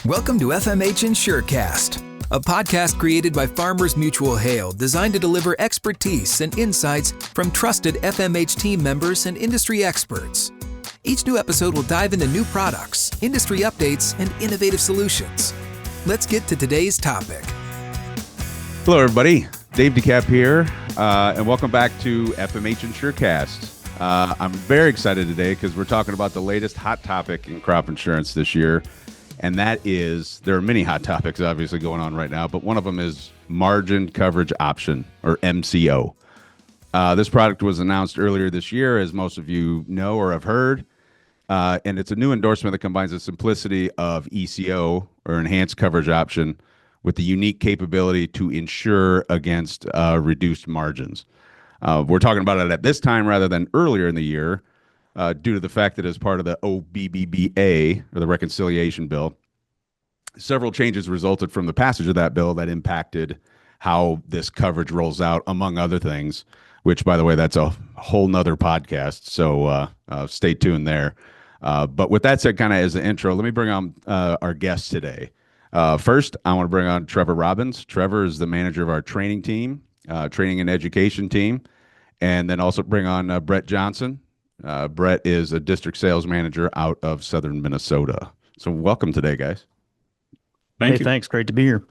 Welcome to FMH Insurecast, a podcast created by Farmers Mutual Hail designed to deliver expertise and insights from trusted FMH team members and industry experts. Each new episode will dive into new products, industry updates, and innovative solutions. Let's get to today's topic. Hello, everybody. Dave DeCap here, and welcome back to FMH Insurecast. I'm very excited today because we're talking about the latest hot topic in crop insurance this year, and that is, there are many hot topics obviously going on right now, but one of them is margin coverage option, or MCO. This product was announced earlier this year, as most of you know or have heard, and it's a new endorsement that combines the simplicity of ECO, or enhanced coverage option, with the unique capability to insure against reduced margins. We're talking about it at this time rather than earlier in the year due to the fact that as part of the OBBBA, or the reconciliation bill, several changes resulted from the passage of that bill that impacted how this coverage rolls out, among other things, which, by the way, that's a whole nother podcast, so stay tuned there. But with that said, kind of as an intro, let me bring on our guest today. First, I want to bring on Trevor Robbins. Trevor is the manager of our training team, training and education team, and then also bring on Brett Johnson. Brett is a district sales manager out of southern Minnesota. So welcome today, guys. Thank you. Thanks. Great to be here.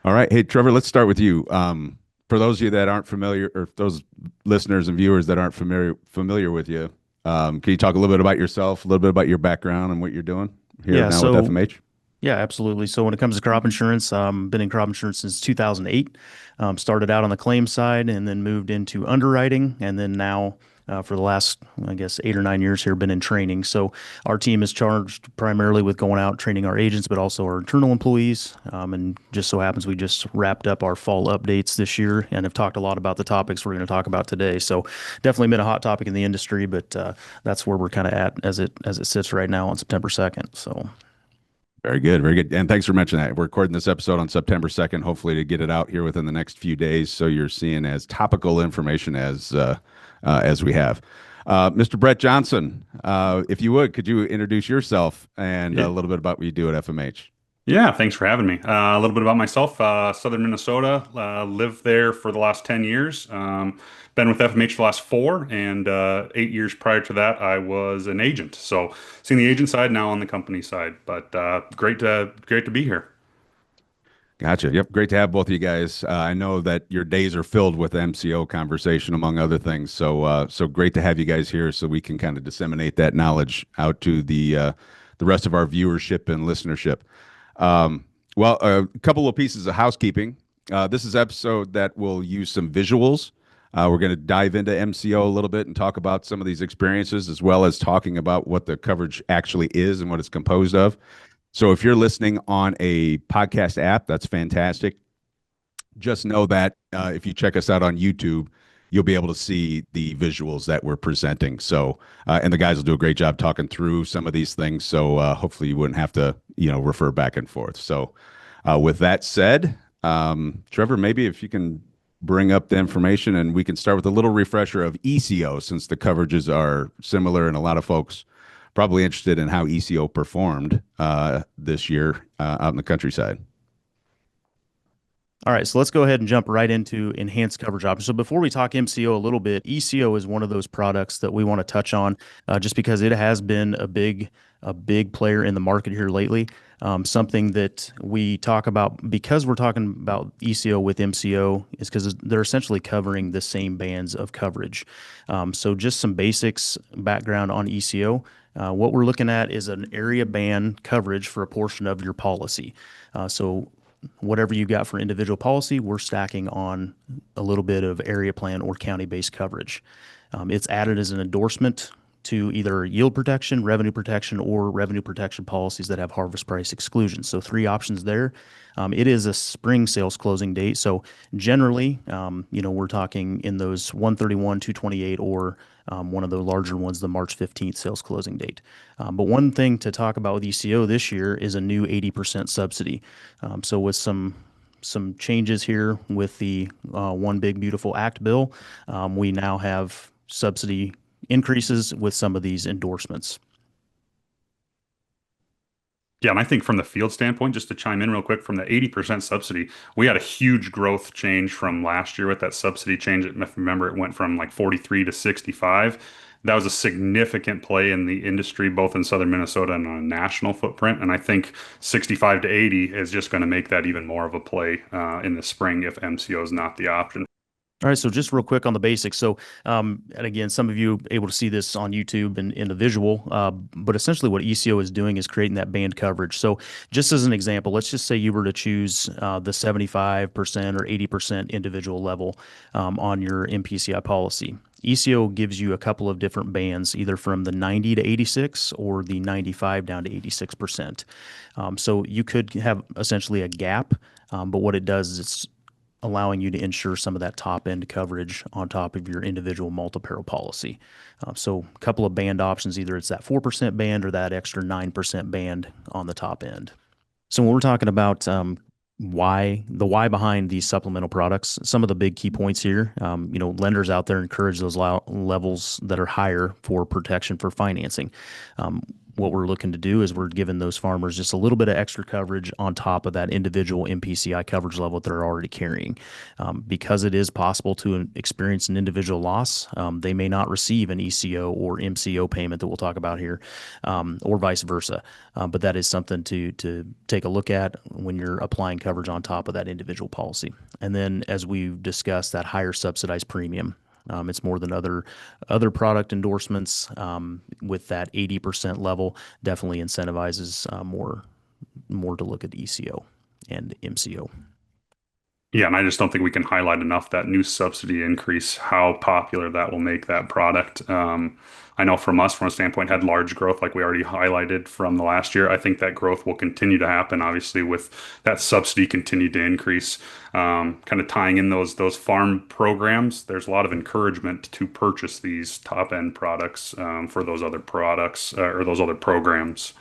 All right. Hey, Trevor, let's start with you. For those of you that aren't familiar, or those listeners and viewers that aren't familiar with you, can you talk a little bit about yourself, a little bit about your background and what you're doing here with FMH? Yeah, absolutely. So when it comes to crop insurance, been in crop insurance since 2008. Started out on the claims side and then moved into underwriting. And then now for the last, I guess, 8 or 9 years here, been in training. So our team is charged primarily with going out training our agents, but also our internal employees. And just so happens we just wrapped up our fall updates this year and have talked a lot about the topics we're going to talk about today. So definitely been a hot topic in the industry, but that's where we're kind of at as it sits right now on September 2nd. So. Very good. Very good. And thanks for mentioning that. We're recording this episode on September 2nd, hopefully to get it out here within the next few days. So you're seeing as topical information as we have. Mr. Brett Johnson, if you would, could you introduce yourself and a little bit about what you do at FMH? Yeah, thanks for having me. A little bit about myself, Southern Minnesota, lived there for the last 10 years. Been with FMH for the last 4, and 8 years prior to that, I was an agent. So seeing the agent side, now on the company side, but great to be here. Gotcha. Yep. Great to have both of you guys. I know that your days are filled with MCO conversation, among other things. So great to have you guys here so we can kind of disseminate that knowledge out to the rest of our viewership and listenership. Well, a couple of pieces of housekeeping. This is an episode that will use some visuals. We're going to dive into MCO a little bit and talk about some of these experiences, as well as talking about what the coverage actually is and what it's composed of. So if you're listening on a podcast app, that's fantastic. Just know that if you check us out on YouTube, you'll be able to see the visuals that we're presenting. So, and the guys will do a great job talking through some of these things. So hopefully you wouldn't have to, refer back and forth. So with that said, Trevor, maybe if you can bring up the information and we can start with a little refresher of ECO, since the coverages are similar and a lot of folks probably interested in how ECO performed this year out in the countryside. All right, so let's go ahead and jump right into enhanced coverage options. So before we talk MCO a little bit, ECO is one of those products that we want to touch on just because it has been a big player in the market here lately. Something that we talk about, because we're talking about ECO with MCO, is because they're essentially covering the same bands of coverage. So just some basics background on ECO. What we're looking at is an area band coverage for a portion of your policy. So whatever you got for individual policy, we're stacking on a little bit of area plan or county-based coverage. It's added as an endorsement to either yield protection, revenue protection, or revenue protection policies that have harvest price exclusions. So 3 options there. It is a spring sales closing date. So generally, we're talking in those 131, 228, or one of the larger ones, the March 15th sales closing date. But one thing to talk about with ECO this year is a new 80% subsidy. So with some changes here with the One Big Beautiful Act bill, we now have subsidy increases with some of these endorsements. Yeah, and I think from the field standpoint, just to chime in real quick, from the 80% subsidy, we had a huge growth change from last year with that subsidy change. If you remember, it went from like 43 to 65. That was a significant play in the industry, both in southern Minnesota and on a national footprint. And I think 65 to 80 is just going to make that even more of a play in the spring if MCO is not the option. All right, so just real quick on the basics. So, and again, some of you able to see this on YouTube and in the visual, but essentially what ECO is doing is creating that band coverage. So, just as an example, let's just say you were to choose the 75% or 80% individual level on your MPCI policy. ECO gives you a couple of different bands, either from the 90 to 86 or the 95 down to 86%. So you could have essentially a gap, but what it does is it's allowing you to insure some of that top end coverage on top of your individual multi-peril policy. So a couple of band options, either it's that 4% band or that extra 9% band on the top end. So when we're talking about why behind these supplemental products, some of the big key points here, lenders out there encourage those levels that are higher for protection for financing. What we're looking to do is we're giving those farmers just a little bit of extra coverage on top of that individual MPCI coverage level that they're already carrying. Because it is possible to experience an individual loss, they may not receive an ECO or MCO payment that we'll talk about here, or vice versa. But that is something to take a look at when you're applying coverage on top of that individual policy. And then, as we've discussed, that higher subsidized premium. It's more than other product endorsements. With that 80% level, definitely incentivizes more to look at ECO and MCO. Yeah, and I just don't think we can highlight enough that new subsidy increase, how popular that will make that product. I know from us, from a standpoint, had large growth like we already highlighted from the last year. I think that growth will continue to happen, obviously, with that subsidy continued to increase. Kind of tying in those farm programs, there's a lot of encouragement to purchase these top end products for those other products or those other programs.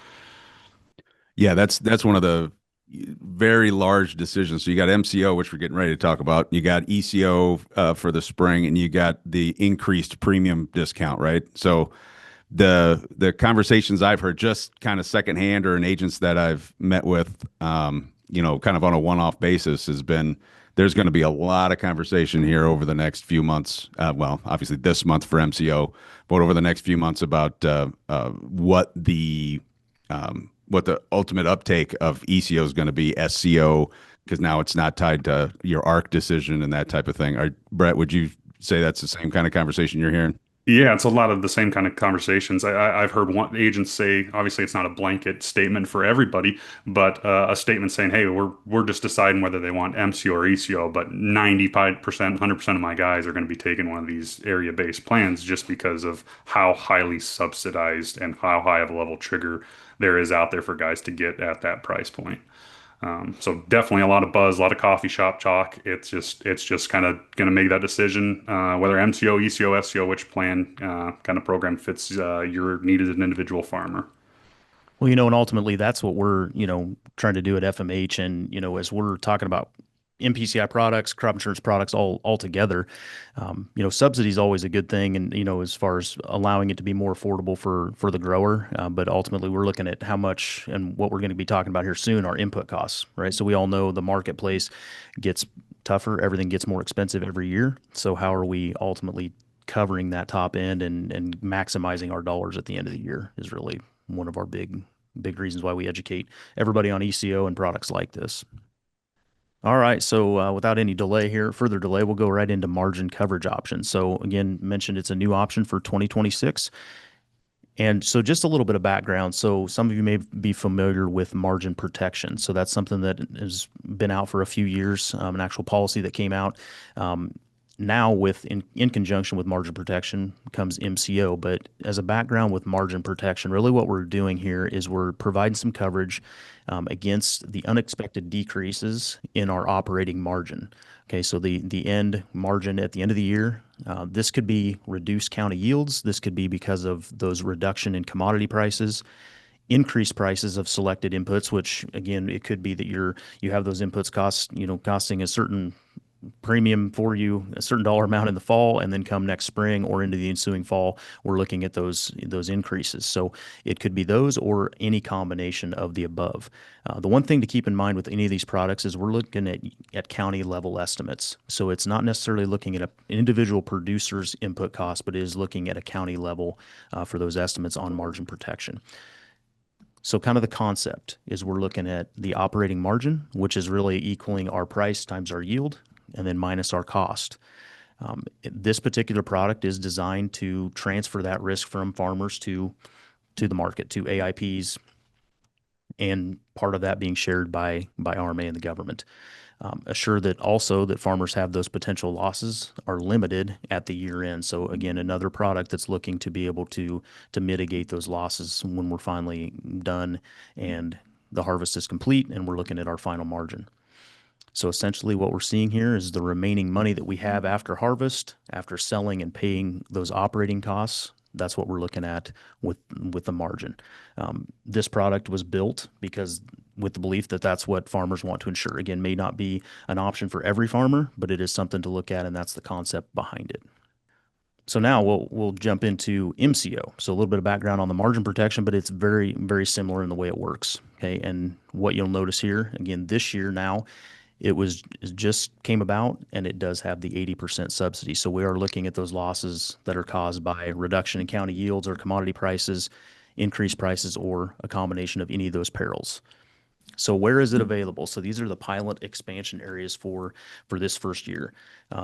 Yeah, that's one of the very large decisions. So you got MCO, which we're getting ready to talk about. You got ECO for the spring, and you got the increased premium discount, right? So the conversations I've heard just kind of secondhand or in agents that I've met with, kind of on a one-off basis has been there's going to be a lot of conversation here over the next few months. Well, obviously this month for MCO, but over the next few months about what the ultimate uptake of ECO is going to be, SCO, because now it's not tied to your ARC decision and that type of thing. Brett, would you say that's the same kind of conversation you're hearing? Yeah, it's a lot of the same kind of conversations. I've heard one agents say, obviously, it's not a blanket statement for everybody, but a statement saying, "Hey, we're just deciding whether they want MCO or ECO, but 95%, 100% of my guys are going to be taking one of these area-based plans just because of how highly subsidized and how high of a level trigger there is out there for guys to get at that price point." So definitely a lot of buzz, a lot of coffee shop talk. It's just kind of going to make that decision whether MCO, ECO, SCO, which plan kind of program fits your need as an individual farmer. Well, and ultimately that's what we're, trying to do at FMH. And, as we're talking about MPCI products, crop insurance products all together, subsidy is always a good thing. And, as far as allowing it to be more affordable for the grower. But ultimately we're looking at how much, and what we're going to be talking about here soon, are input costs, right? So we all know the marketplace gets tougher. Everything gets more expensive every year. So how are we ultimately covering that top end and maximizing our dollars at the end of the year is really one of our big reasons why we educate everybody on ECO and products like this. All right, so without any further delay, we'll go right into margin coverage options. So again, mentioned it's a new option for 2026. And so just a little bit of background. So some of you may be familiar with margin protection. So that's something that has been out for a few years, an actual policy that came out. Now in conjunction with margin protection comes MCO, but as a background with margin protection, really what we're doing here is we're providing some coverage against the unexpected decreases in our operating margin. Okay, so the end margin at the end of the year, this could be reduced county yields. This could be because of those reduction in commodity prices, increased prices of selected inputs, which again, it could be that you have those inputs costing a certain premium for you a certain dollar amount in the fall, and then come next spring or into the ensuing fall, we're looking at those increases. So it could be those or any combination of the above. The one thing to keep in mind with any of these products is we're looking at county level estimates. So it's not necessarily looking at an individual producer's input cost, but it is looking at a county level for those estimates on margin protection. So kind of the concept is we're looking at the operating margin, which is really equaling our price times our yield, and then minus our cost. This particular product is designed to transfer that risk from farmers to the market, to AIPs, and part of that being shared by RMA and the government. Assure that also that farmers have those potential losses are limited at the year end. So again, another product that's looking to be able to mitigate those losses when we're finally done and the harvest is complete and we're looking at our final margin. So essentially what we're seeing here is the remaining money that we have after harvest, after selling and paying those operating costs. That's what we're looking at with the margin. This product was built because with the belief that that's what farmers want to ensure. Again, may not be an option for every farmer, but it is something to look at, and that's the concept behind it. So now we'll jump into MCO. So a little bit of background on the margin protection, but it's very, very similar in the way it works. Okay, and what you'll notice here, again, this year now, it just came about, and it does have the 80% subsidy. So we are looking at those losses that are caused by reduction in county yields or commodity prices, increased prices, or a combination of any of those perils. So where is it available? So these are the pilot expansion areas for this first year.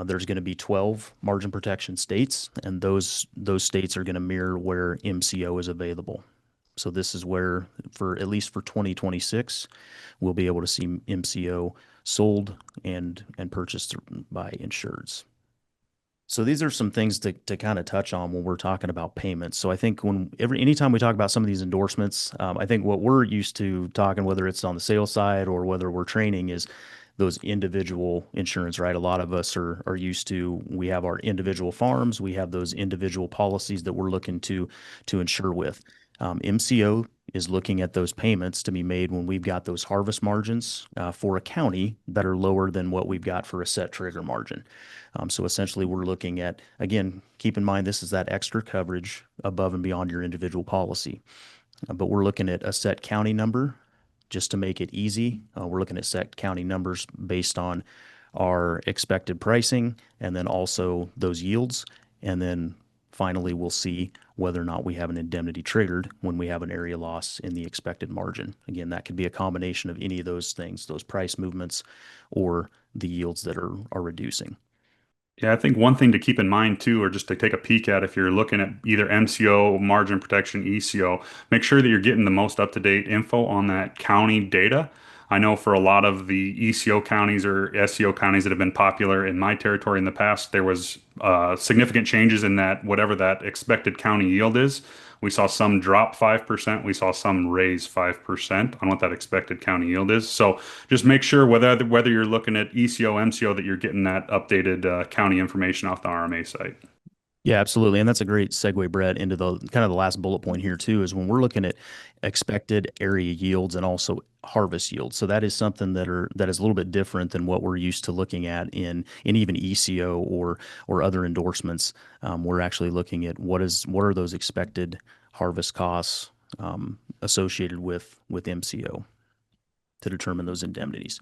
There's going to be 12 margin protection states, and those states are going to mirror where MCO is available. So this is where, for at least for 2026, we'll be able to see MCO sold and purchased by insureds. So these are some things to kind of touch on when we're talking about payments. So I think anytime we talk about some of these endorsements, I think what we're used to talking, whether it's on the sales side or whether we're training, is those individual insurance, right? A lot of us are used to, we have our individual farms, we have those individual policies that we're looking to insure with. MCO is looking at those payments to be made when we've got those harvest margins for a county that are lower than what we've got for a set trigger margin. So essentially we're looking at, again, keep in mind this is that extra coverage above and beyond your individual policy. But we're looking at a set county number just to make it easy. We're looking at set county numbers based on our expected pricing and then also those yields. And then finally, we'll see whether or not we have an indemnity triggered when we have an area loss in the expected margin. Again, that could be a combination of any of those things, those price movements or the yields that are reducing. Yeah, I think one thing to keep in mind too, or just to take a peek at if you're looking at either MCO, margin protection, ECO, make sure that you're getting the most up-to-date info on that county data. I know for a lot of the ECO counties or SEO counties that have been popular in my territory in the past, there was significant changes in that whatever that expected county yield is. We saw some drop 5%. We saw some raise 5% on what that expected county yield is. So just make sure whether you're looking at ECO, MCO, that you're getting that updated county information off the RMA site. Yeah, absolutely. And that's a great segue, Brett, into the kind of the last bullet point here too, is when we're looking at expected area yields and also harvest yields. So that is something that is a little bit different than what we're used to looking at in even ECO or other endorsements. We're actually looking at what are those expected harvest costs associated with MCO to determine those indemnities.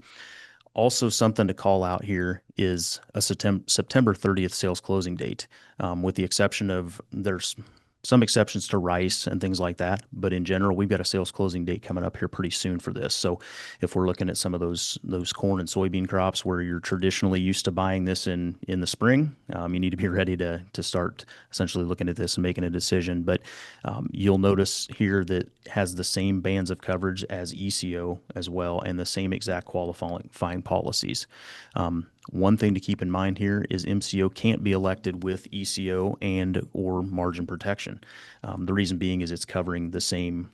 Also, something to call out here is a September 30th sales closing date, with the exception of there's some exceptions to rice and things like that. But in general, we've got a sales closing date coming up here pretty soon for this. So if we're looking at some of those corn and soybean crops where you're traditionally used to buying this in the spring, you need to be ready to start essentially looking at this and making a decision. But you'll notice here that has the same bands of coverage as ECO as well, and the same exact qualifying policies. One thing to keep in mind here is MCO can't be elected with ECO and or margin protection. The reason being is it's covering the same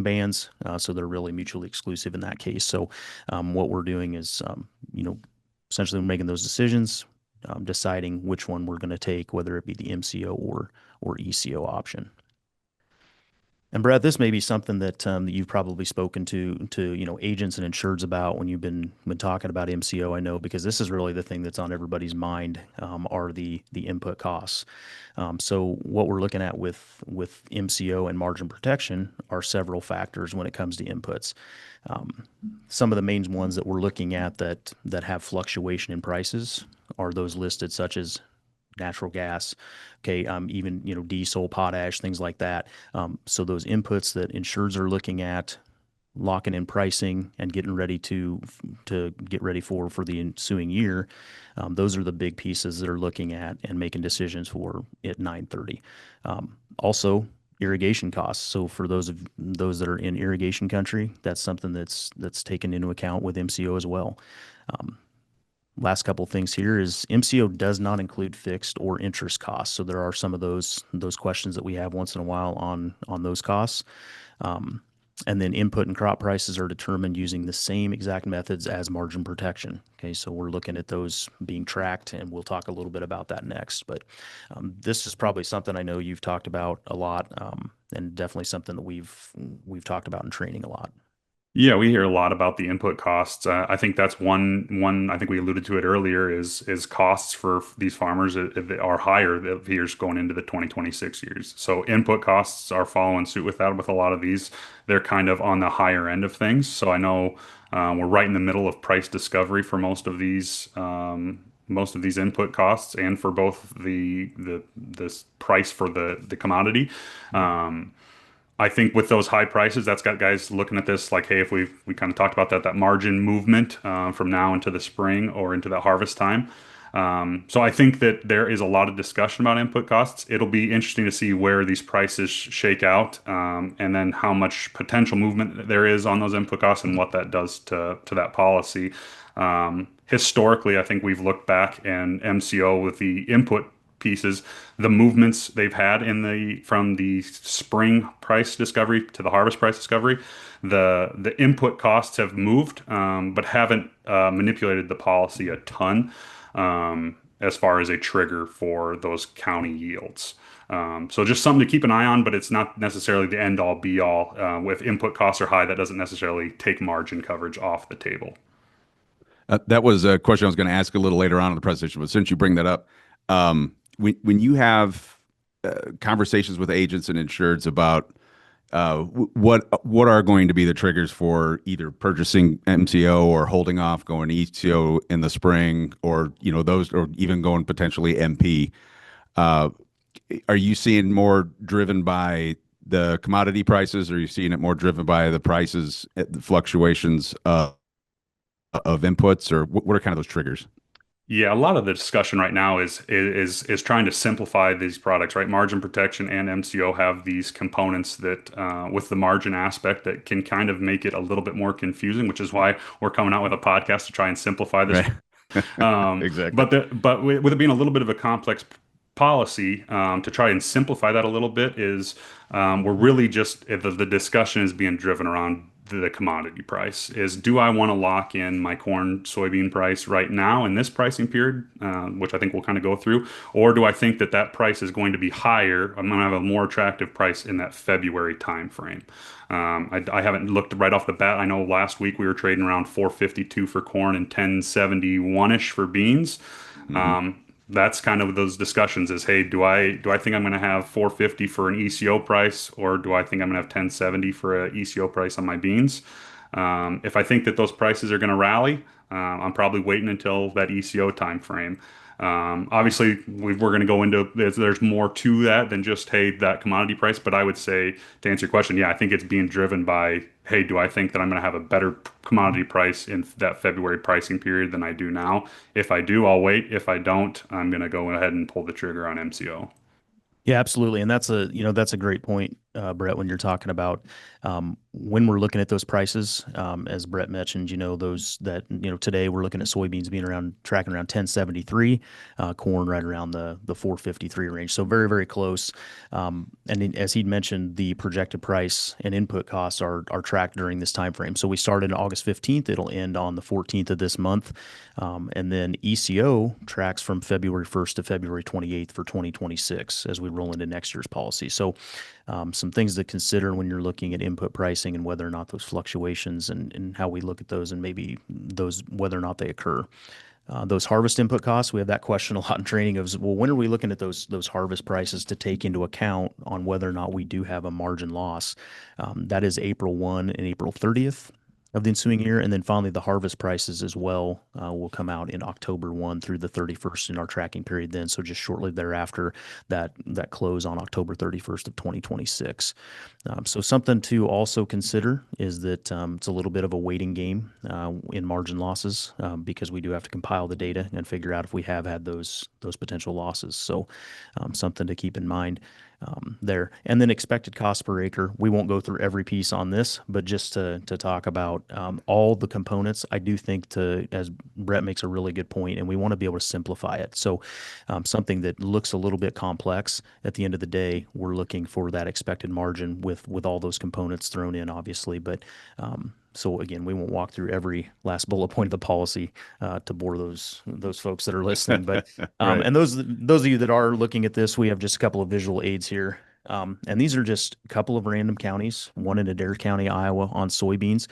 bands, so they're really mutually exclusive in that case. So what we're doing is, essentially we're making those decisions, deciding which one we're going to take, whether it be the MCO or ECO option. And Brad, this may be something that you've probably spoken to agents and insureds about when you've been talking about MCO. I know because this is really the thing that's on everybody's mind, are the input costs. So what we're looking at with MCO and margin protection are several factors when it comes to inputs. Some of the main ones that we're looking at that have fluctuation in prices are those listed, such as natural gas, okay, even diesel, potash, things like that. So those inputs that insureds are looking at, locking in pricing and getting ready to get ready for the ensuing year, those are the big pieces that are looking at and making decisions for at 9:30. Also, irrigation costs. So for those that are in irrigation country, that's something that's taken into account with MCO as well. Um, Last couple of things here is MCO does not include fixed or interest costs. So there are some of those questions that we have once in a while on those costs. Um, and then input and crop prices are determined using the same exact methods as margin protection. Okay, so we're looking at those being tracked, and we'll talk a little bit about that next. But this is probably something I know you've talked about a lot, and definitely something that we've talked about in training a lot. Yeah, we hear a lot about the input costs. I think that's one. I think we alluded to it earlier. Is costs for these farmers are higher the years going into the 2026 years. So input costs are following suit with that. With a lot of these, they're kind of on the higher end of things. So I know we're right in the middle of price discovery for most of these input costs, and for both the this price for the commodity. Um, I think with those high prices, that's got guys looking at this like, hey, if we kind of talked about that margin movement from now into the spring or into the harvest time. So I think that there is a lot of discussion about input costs. It'll be interesting to see where these prices shake out, and then how much potential movement there is on those input costs and what that does to that policy. Historically, I think we've looked back, and MCO with the input pieces, the movements they've had from the spring price discovery to the harvest price discovery, the input costs have moved, but haven't manipulated the policy a ton, as far as a trigger for those county yields. So just something to keep an eye on, but it's not necessarily the end all be all. If input costs are high, that doesn't necessarily take margin coverage off the table. That was a question I was going to ask a little later on in the presentation, but since you bring that up, when you have conversations with agents and insureds about what are going to be the triggers for either purchasing MCO or holding off going ECO in the spring, or those, or even going potentially MP, uh, are you seeing more driven by the commodity prices, or are you seeing it more driven by the prices, the fluctuations of inputs, or what are kind of those triggers? Yeah, a lot of the discussion right now is trying to simplify these products, right? Margin protection and MCO have these components that, with the margin aspect, that can kind of make it a little bit more confusing, which is why we're coming out with a podcast to try and simplify this. Right. Exactly. But with it being a little bit of a complex policy, to try and simplify that a little bit is, we're really just the discussion is being driven around the commodity price. Is, do I want to lock in my corn soybean price right now in this pricing period, which I think we'll kind of go through, or do I think that price is going to be higher? I'm going to have a more attractive price in that February timeframe. I haven't looked right off the bat. I know last week we were trading around 452 for corn and 1071-ish for beans. Hmm. That's kind of those discussions is, hey, do I think I'm going to have 450 for an ECO price, or do I think I'm going to have 1070 for an ECO price on my beans? If I think that those prices are going to rally, I'm probably waiting until that ECO time frame. Obviously, we're going to go into there's more to that than just, hey, that commodity price. But I would say, to answer your question, yeah, I think it's being driven by, hey, do I think that I'm going to have a better commodity price in that February pricing period than I do now? If I do, I'll wait. If I don't, I'm going to go ahead and pull the trigger on MCO. Yeah, absolutely, and that's a great point, Brett. When you're talking about when we're looking at those prices, as Brett mentioned, those that today we're looking at soybeans being tracking around 1073, corn right around the 453 range, so very very close. As he'd mentioned, the projected price and input costs are tracked during this time frame. So we started on August 15th; it'll end on the 14th of this month, and then ECO tracks from February 1st to February 28th for 2026 as we roll into next year's policy. So some things to consider when you're looking at input pricing and whether or not those fluctuations and how we look at those and maybe those whether or not they occur. Those harvest input costs, we have that question a lot in training of, well, when are we looking at those harvest prices to take into account on whether or not we do have a margin loss? That is April 1 and April 30th of the ensuing year. And then finally, the harvest prices as well will come out in October 1 through the 31st in our tracking period then. So just shortly thereafter, that close on October 31st of 2026. So something to also consider is that it's a little bit of a waiting game in margin losses because we do have to compile the data and figure out if we have had those potential losses. So something to keep in mind there. And then expected cost per acre. We won't go through every piece on this, but just to talk about all the components, I do think as Brett makes a really good point, and we want to be able to simplify it. So something that looks a little bit complex, at the end of the day, we're looking for that expected margin with all those components thrown in, obviously. But so again, we won't walk through every last bullet point of the policy to bore those folks that are listening. But Right. and those of you that are looking at this, we have just a couple of visual aids here. And these are just a couple of random counties, one in Adair County, Iowa, on soybeans.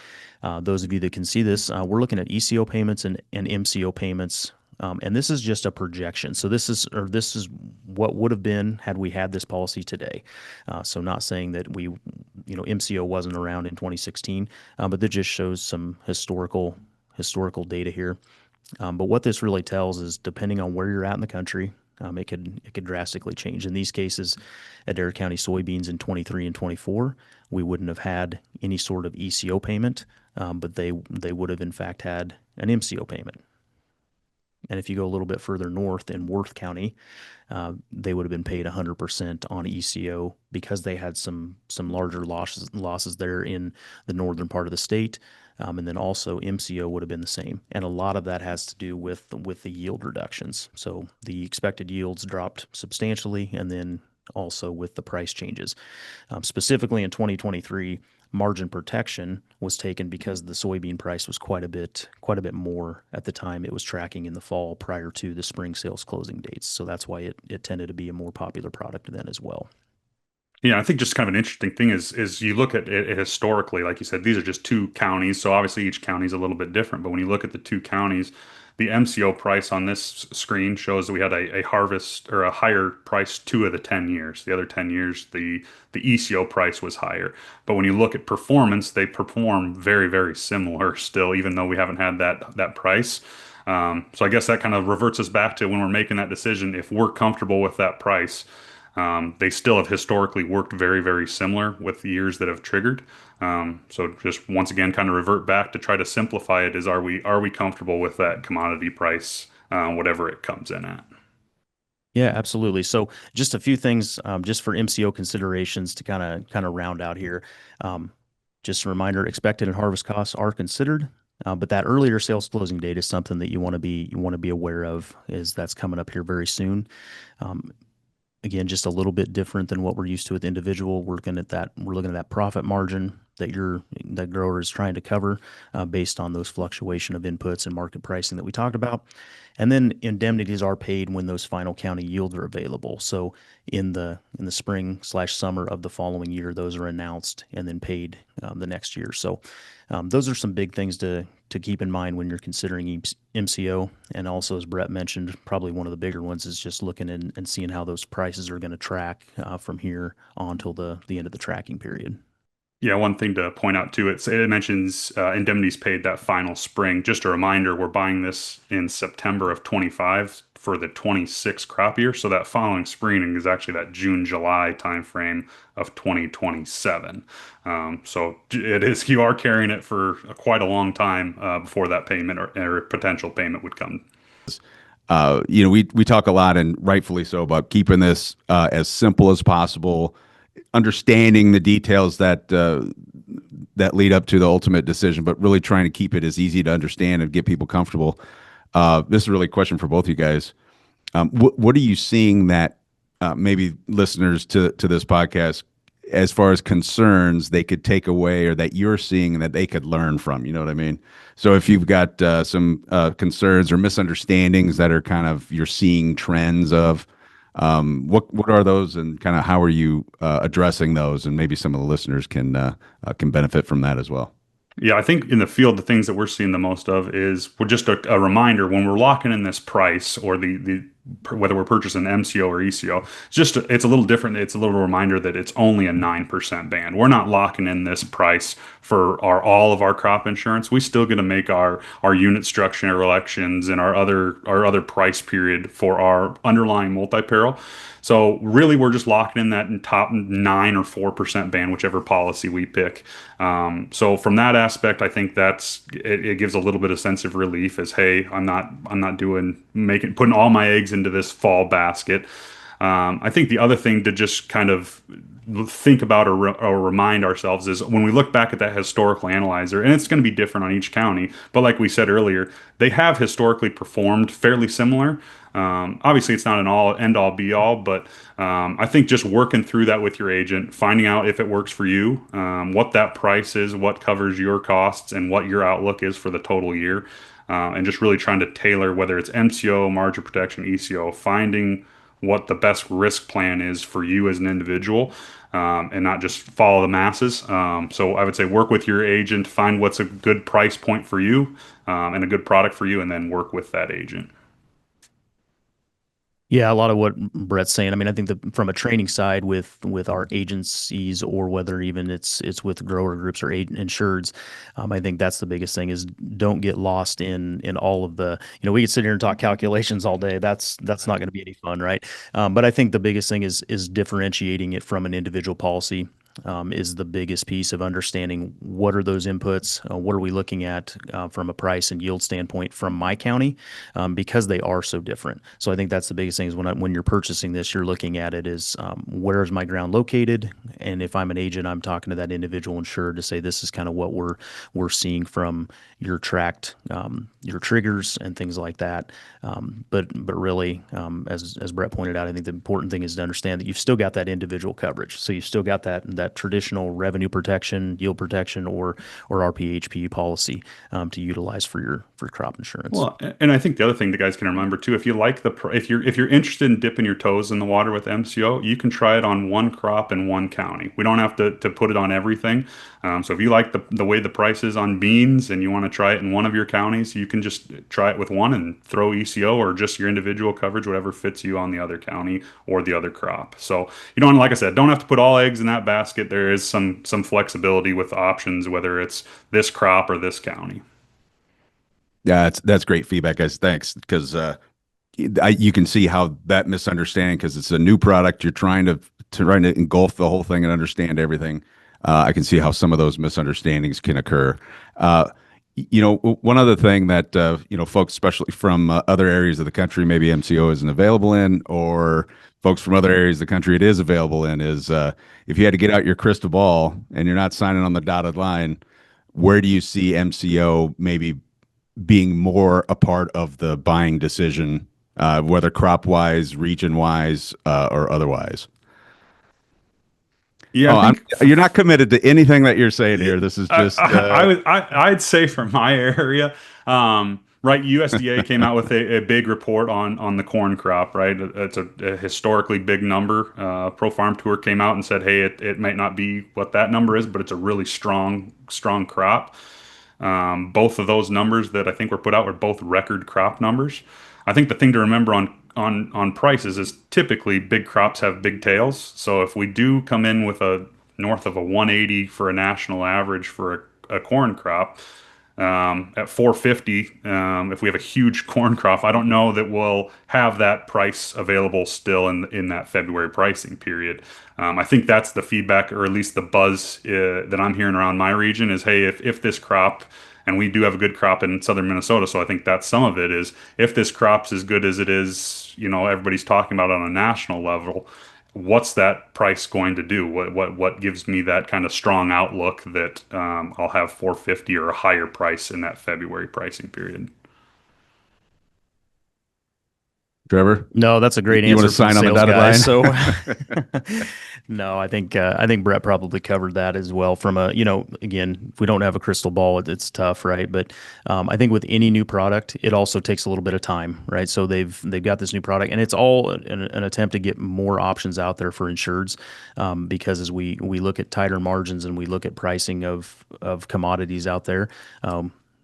Those of you that can see this, we're looking at ECO payments and MCO payments. And this is just a projection. So this is what would have been had we had this policy today. So not saying that MCO wasn't around in 2016, but that just shows some historical data here. But what this really tells is, depending on where you're at in the country, it could drastically change. In these cases, Adair County soybeans in 23 and 24, we wouldn't have had any sort of ECO payment, but they would have in fact had an MCO payment. And if you go a little bit further north in Worth County, they would have been paid 100% on ECO because they had some larger losses there in the northern part of the state. And then also MCO would have been the same. And a lot of that has to do with the yield reductions. So the expected yields dropped substantially, and then also with the price changes. Specifically in 2023, margin protection was taken because the soybean price was quite a bit more at the time it was tracking in the fall prior to the spring sales closing dates. So that's why it tended to be a more popular product then as well. Yeah, I think just kind of an interesting thing is you look at it historically, like you said, these are just two counties. So obviously each county is a little bit different. But when you look at the two counties, the MCO price on this screen shows that we had a harvest or a higher price 2 of the 10 years. The other 10 years, the ECO price was higher. But when you look at performance, they perform very, very similar still, even though we haven't had that price. So I guess that kind of reverts us back to when we're making that decision. If we're comfortable with that price, they still have historically worked very, very similar with the years that have triggered. So just once again, kind of revert back to try to simplify it is, are we comfortable with that commodity price, whatever it comes in at? Yeah, absolutely. So just a few things just for MCO considerations to kind of round out here. Just a reminder, expected and harvest costs are considered. But that earlier sales closing date is something that you want to be aware of, is that's coming up here very soon. Again, just a little bit different than what we're used to with individual. We're looking at that profit margin that grower is trying to cover based on those fluctuation of inputs and market pricing that we talked about. And then indemnities are paid when those final county yields are available. So in the spring/summer of the following year, those are announced and then paid the next year. So those are some big things to keep in mind when you're considering MCO. And also, as Brett mentioned, probably one of the bigger ones is just looking and seeing how those prices are going to track from here on till the end of the tracking period. Yeah, one thing to point out too, it mentions indemnities paid that final spring. Just a reminder, we're buying this in September of 25 for the 26 crop year. So that following spring is actually that June-July timeframe of 2027. So you are carrying it for quite a long time before that payment or potential payment would come. We talk a lot, and rightfully so, about keeping this as simple as possible, understanding the details that lead up to the ultimate decision, but really trying to keep it as easy to understand and get people comfortable. This is really a question for both of you guys. What are you seeing that maybe listeners to this podcast, as far as concerns they could take away, or that you're seeing and that they could learn from? You know what I mean? So if you've got some concerns or misunderstandings that are kind of, you're seeing trends of, What are those, and kind of how are you addressing those? And maybe some of the listeners can benefit from that as well. Yeah, I think in the field, the things that we're seeing the most of is we're just a reminder when we're locking in this price or the whether we're purchasing MCO or ECO. It's a little different. It's a little reminder that it's only a 9% band. We're not locking in this price for all of our crop insurance. We still going to make our unit structure elections and our other price period for our underlying multi-peril. So really, we're just locking in that top 9 or 4% band, whichever policy we pick. So from that aspect, I think it gives a little bit of sense of relief as, hey, I'm not putting all my eggs into this fall basket. I think the other thing to just kind of think about or remind ourselves is when we look back at that historical analyzer, and it's going to be different on each county, but like we said earlier, they have historically performed fairly similar. Obviously, it's not an all end all be all, but I think just working through that with your agent, finding out if it works for you, what that price is, what covers your costs, and what your outlook is for the total year, and just really trying to tailor whether it's MCO, margin protection, ECO, finding what the best risk plan is for you as an individual, and not just follow the masses. So I would say work with your agent, find what's a good price point for you, and a good product for you, and then work with that agent. Yeah, a lot of what Brett's saying. I mean, I think that from a training side with our agencies, or whether even it's with grower groups or insureds, I think that's the biggest thing is don't get lost in all of the. We could sit here and talk calculations all day. That's not going to be any fun, right? But I think the biggest thing is differentiating it from an individual policy. Is the biggest piece of understanding what are those inputs, what are we looking at from a price and yield standpoint from my county, because they are so different. So I think that's the biggest thing is when you're purchasing this, you're looking at it is where is my ground located, and if I'm an agent, I'm talking to that individual insured to say this is kind of what we're seeing from your tracked your triggers and things like that. But really, as Brett pointed out, I think the important thing is to understand that you've still got that individual coverage. So you've still got that traditional revenue protection, yield protection, or RPHP policy to utilize for crop insurance. Well, and I think the other thing the guys can remember too, if you like if you're interested in dipping your toes in the water with MCO, you can try it on one crop in one county. We don't have to put it on everything. So if you like the way the price is on beans and you want to try it in one of your counties, you can just try it with one and throw ECO or just your individual coverage, whatever fits you on the other county or the other crop. So you don't, like I said, don't have to put all eggs in that basket. There is some flexibility with options, whether it's this crop or this county. Yeah, that's great feedback, guys. Thanks, because you can see how that misunderstanding, because it's a new product, you're trying to engulf the whole thing and understand everything. I can see how some of those misunderstandings can occur. One other thing that folks, especially from other areas of the country, maybe MCO isn't available in, or folks from other areas of the country it is available in, is if you had to get out your crystal ball and you're not signing on the dotted line, where do you see MCO maybe being more a part of the buying decision, whether crop wise, region wise, or otherwise? Yeah, Oh, I think you're not committed to anything that you're saying here. This is just. I'd say for my area, right? USDA came out with a big report on the corn crop, right? It's a historically big number. Pro Farm Tour came out and said, hey, it might not be what that number is, but it's a really strong crop. Both of those numbers that I think were put out were both record crop numbers. I think the thing to remember on prices is typically big crops have big tails. So if we do come in with a north of a 180 for a national average for a corn crop, at 450, if we have a huge corn crop, I don't know that we'll have that price available still in that February pricing period. I think that's the feedback, or at least the buzz that I'm hearing around my region is, hey, if this crop, and we do have a good crop in southern Minnesota, so I think that's some of it is if this crop's as good as it is, everybody's talking about on a national level, what's that price going to do? What gives me that kind of strong outlook that I'll have 450 or a higher price in that February pricing period? Trevor? No, that's a great You want answer to from the sign on the sales dotted guy. line? So, no, I think Brett probably covered that as well. From a, again, if we don't have a crystal ball, it's tough, right? But I think with any new product, it also takes a little bit of time, right? So they've got this new product, and it's all an attempt to get more options out there for insureds, because as we look at tighter margins and we look at pricing of commodities out there.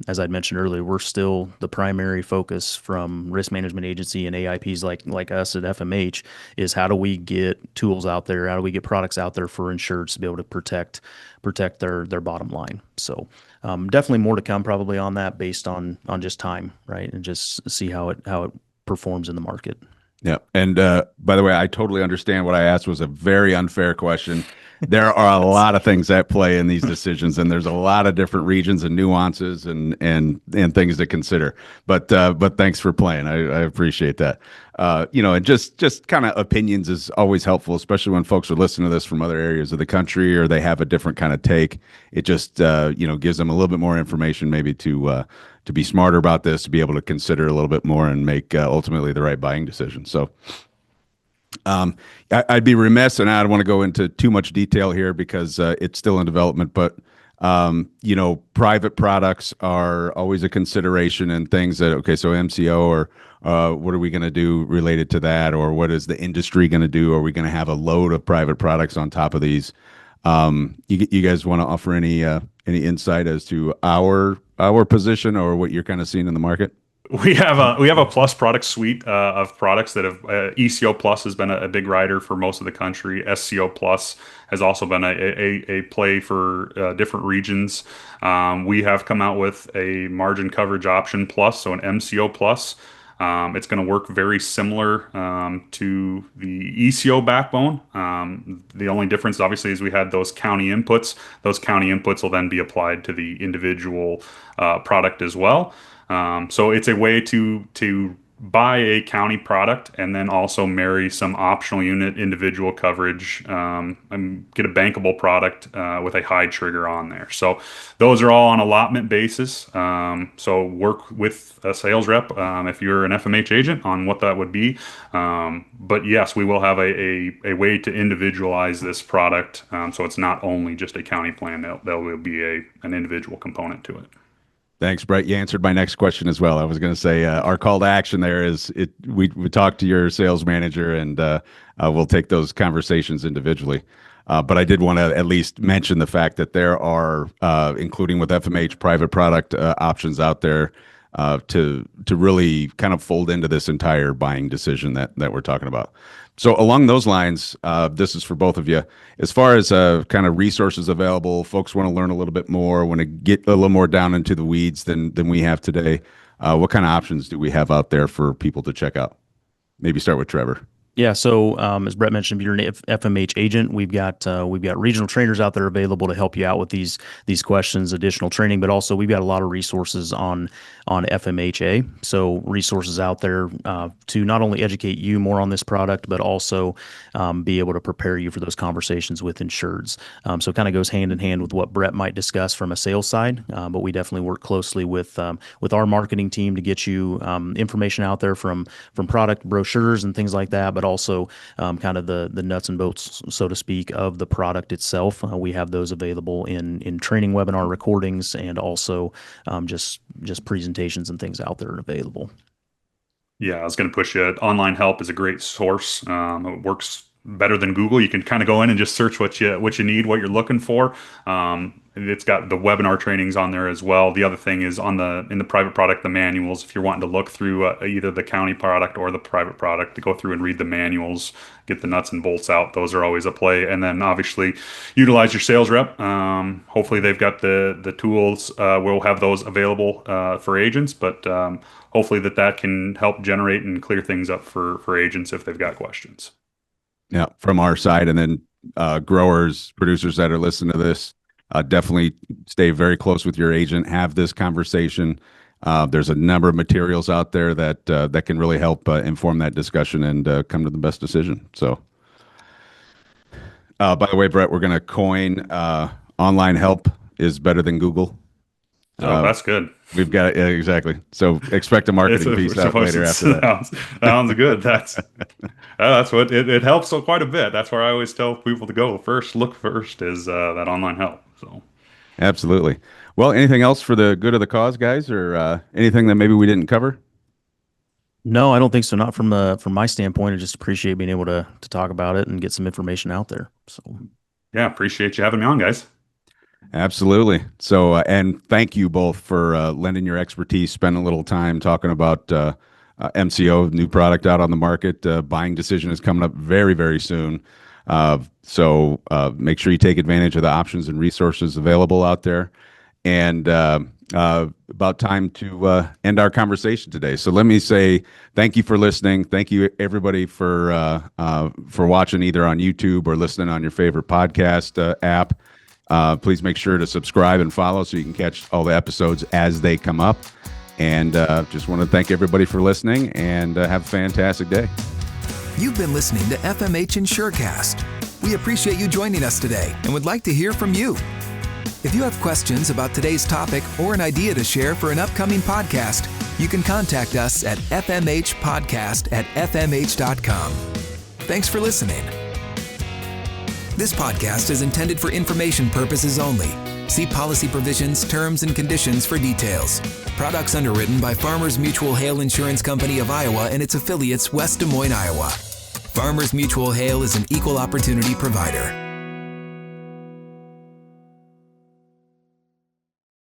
As I'd mentioned earlier, we're still the primary focus from risk management agency and AIPs like us at FMH is how do we get tools out there, how do we get products out there for insureds to be able to protect their bottom line. So definitely more to come probably on that based on just time, right, and just see how it performs in the market. Yeah. And by the way, I totally understand what I asked was a very unfair question. There are a lot of things at play in these decisions, and there's a lot of different regions and nuances and things to consider. But thanks for playing. I appreciate that. And just kind of opinions is always helpful, especially when folks are listening to this from other areas of the country or they have a different kind of take. It just gives them a little bit more information, maybe to be smarter about this, to be able to consider a little bit more and make ultimately the right buying decision. So I'd be remiss, and I don't want to go into too much detail here because it's still in development, but private products are always a consideration and things that, okay, so MCO or what are we going to do related to that? Or what is the industry going to do? Are we going to have a load of private products on top of these? You guys want to offer any insight as to our position or what you're kind of seeing in the market? We have a plus product suite of products that have ECO Plus has been a big rider for most of the country. SCO Plus has also been a play for different regions. We have come out with a margin coverage option plus, so an MCO Plus. It's going to work very similar to the ECO backbone. The only difference, obviously, is we had those county inputs. Those county inputs will then be applied to the individual product as well. So it's a way to buy a county product and then also marry some optional unit individual coverage and get a bankable product with a high trigger on there. So those are all on allotment basis. So work with a sales rep if you're an FMH agent on what that would be. But yes, we will have a way to individualize this product. So it's not only just a county plan. There will be an individual component to it. Thanks, Brett. You answered my next question as well. I was going to say our call to action there is we talk to your sales manager and we'll take those conversations individually. But I did want to at least mention the fact that there are, including with FMH, private product options out there to really kind of fold into this entire buying decision that we're talking about. So along those lines, this is for both of you. As far as kind of resources available, folks want to learn a little bit more, want to get a little more down into the weeds than we have today. What kind of options do we have out there for people to check out? Maybe start with Trevor. Yeah. So as Brett mentioned, if you're an FMH agent, we've got regional trainers out there available to help you out with these questions, additional training, but also we've got a lot of resources on FMHA. So resources out there to not only educate you more on this product, but also be able to prepare you for those conversations with insureds. So it kind of goes hand in hand with what Brett might discuss from a sales side, but we definitely work closely with our marketing team to get you information out there from product brochures and things like that, but also kind of the nuts and bolts, so to speak, of the product itself. We have those available in training webinar recordings and also just presentations and things out there available. Yeah, I was going to push you. Online help is a great source. It works better than Google. You can kind of go in and just search what you need, what you're looking for. It's got the webinar trainings on there as well. The other thing is in the private product, the manuals. If you're wanting to look through either the county product or the private product, to go through and read the manuals, get the nuts and bolts out. Those are always a play. And then obviously utilize your sales rep. Hopefully they've got the tools. We'll have those available for agents, but hopefully that can help generate and clear things up for agents if they've got questions. Yeah, from our side, and then growers, producers that are listening to this, definitely stay very close with your agent. Have this conversation. There's a number of materials out there that can really help inform that discussion and come to the best decision. So, by the way, Brett, we're going to coin online help is better than Google. Oh, that's good. We've got exactly. So expect a marketing piece out later after that. Sounds good. That's what it helps so quite a bit. That's where I always tell people to go first. Look first is that online help. So Absolutely. Well, anything else for the good of the cause, guys, or anything that maybe we didn't cover? No, I don't think so. Not from my standpoint. I just appreciate being able to talk about it and get some information out there. So yeah, appreciate you having me on, guys. Absolutely. So, and thank you both for lending your expertise, spending a little time talking about MCO, new product out on the market. Buying decision is coming up very, very soon. So make sure you take advantage of the options and resources available out there. And about time to end our conversation today. So let me say thank you for listening. Thank you everybody for watching either on YouTube or listening on your favorite podcast app. Please make sure to subscribe and follow so you can catch all the episodes as they come up. And just want to thank everybody for listening and have a fantastic day. You've been listening to FMH Insurecast. We appreciate you joining us today and would like to hear from you. If you have questions about today's topic or an idea to share for an upcoming podcast, you can contact us at fmhpodcast@fmh.com. Thanks for listening. This podcast is intended for information purposes only. See policy provisions, terms, and conditions for details. Products underwritten by Farmers Mutual Hail Insurance Company of Iowa and its affiliates, West Des Moines, Iowa. Farmers Mutual Hail is an equal opportunity provider.